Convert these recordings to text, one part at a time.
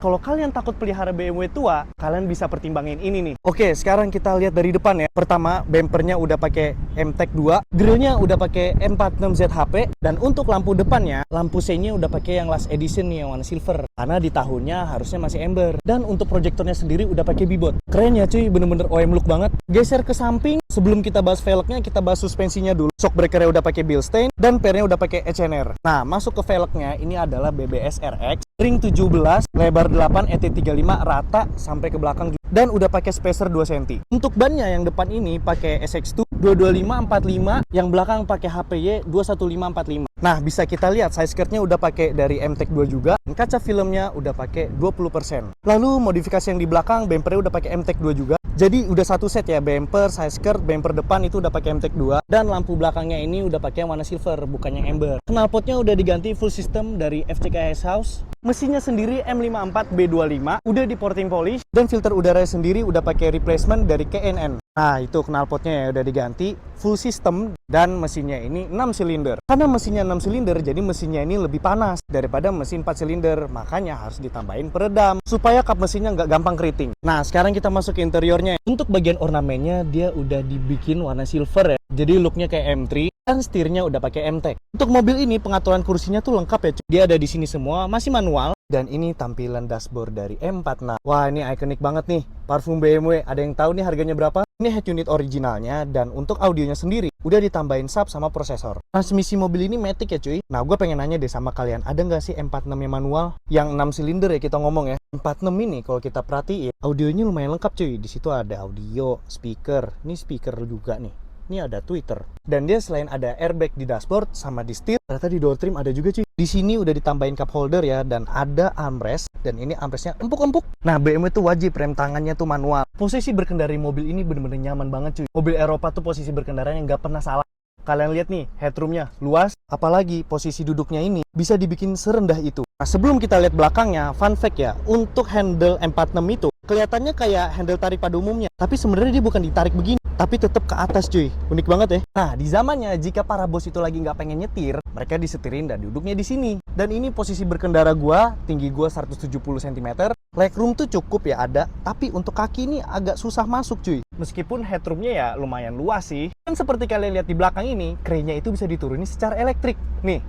Kalau kalian takut pelihara BMW tua, kalian bisa pertimbangin ini nih. Oke, sekarang kita lihat dari depan ya. Pertama, bumpernya udah pakai MTEK 2, grillnya udah pakai M46ZHP, dan untuk lampu depannya, lampu C-nya udah pakai yang last edition nih, yang warna silver. Karena di tahunnya harusnya masih ember. Dan untuk proyektornya sendiri udah pakai bibot. Keren ya cuy, bener-bener OEM look banget. Geser ke samping, sebelum kita bahas velgnya, kita bahas suspensinya dulu. Shock breakernya udah pakai Bilstein, dan pernya udah pakai HNR. Nah, masuk ke velgnya, ini adalah BBS RX, ring 17, lebar 8, ET35 rata sampai ke belakang juga. Dan udah pakai spacer 2 cm. Untuk bannya yang depan ini pakai SX2 22545, yang belakang pakai HPY 21545. Nah, bisa kita lihat side skirtnya udah pakai dari MTEK 2 juga. Dan kaca filmnya udah pakai 20%. Lalu modifikasi yang di belakang, bumpernya udah pakai MTEK 2 juga. Jadi udah satu set ya, bumper, side skirt, bumper depan itu udah pakai MTEK 2, dan lampu belakangnya ini udah pakai yang warna silver, bukan yang ember. Knalpotnya udah diganti full system dari FCKS House. Mesinnya sendiri M54B25, udah di porting polish, dan filter udara sendiri udah pakai replacement dari KNN. Nah, itu knalpotnya ya udah diganti, full system, dan mesinnya ini 6 silinder. Karena mesinnya 6 silinder, jadi mesinnya ini lebih panas daripada mesin 4 silinder, makanya harus ditambahin peredam supaya kap mesinnya nggak gampang keriting. Nah, sekarang kita masuk ke interiornya. Untuk bagian ornamennya dia udah dibikin warna silver ya, jadi looknya kayak M3, dan setirnya udah pakai MTEK. Untuk mobil ini pengaturan kursinya tuh lengkap ya, dia ada di sini semua, masih manual. Dan ini tampilan dashboard dari M46. Wah, ini ikonik banget nih, parfum BMW. Ada yang tahu nih harganya berapa? Ini head unit originalnya, dan untuk audionya sendiri udah ditambahin sub sama prosesor. Transmisi mobil ini matic ya cuy. Nah, gue pengen nanya deh sama kalian, ada nggak sih M46 yang manual? Yang 6 silinder ya kita ngomong ya. 46 ini kalau kita perhatiin, audionya lumayan lengkap cuy. Di situ ada audio, speaker. Ini speaker juga nih. Ini ada Twitter. Dan dia selain ada airbag di dashboard sama di setir, ternyata di door trim ada juga cuy. Di sini udah ditambahin cup holder ya, dan ada armrest, dan ini armrestnya empuk-empuk. Nah, BMW tuh wajib rem tangannya tuh manual. Posisi berkendara mobil ini bener-bener nyaman banget cuy. Mobil Eropa tuh posisi berkendaranya nggak pernah salah. Kalian lihat nih, headroomnya luas, apalagi posisi duduknya ini bisa dibikin serendah itu. Nah, sebelum kita lihat belakangnya, fun fact ya, untuk handle M46 itu kelihatannya kayak handle tarik pada umumnya, tapi sebenarnya dia bukan ditarik begini, tapi tetap ke atas cuy. Unik banget ya. Nah, di zamannya jika para bos itu lagi nggak pengen nyetir, mereka disetirin dan duduknya di sini. Dan ini posisi berkendara gua, tinggi gua 170 cm. Legroom tuh cukup ya ada, tapi untuk kaki ini agak susah masuk cuy. Meskipun headroomnya ya lumayan luas sih. Dan seperti kalian lihat di belakang ini, krennya itu bisa diturunin secara elektrik. Nih.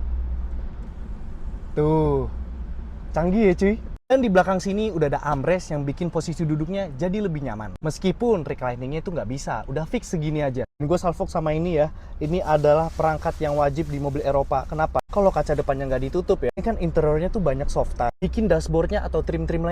Tuh. Canggih ya cuy. Dan di belakang sini udah ada armrest yang bikin posisi duduknya jadi lebih nyaman. Meskipun recliningnya itu nggak bisa, udah fix segini aja. Dan gue salvok sama ini ya, ini adalah perangkat yang wajib di mobil Eropa. Kenapa? Kalau kaca depannya nggak ditutup ya, ini kan interiornya tuh banyak soft touch. Bikin dashboardnya atau trim-trim lain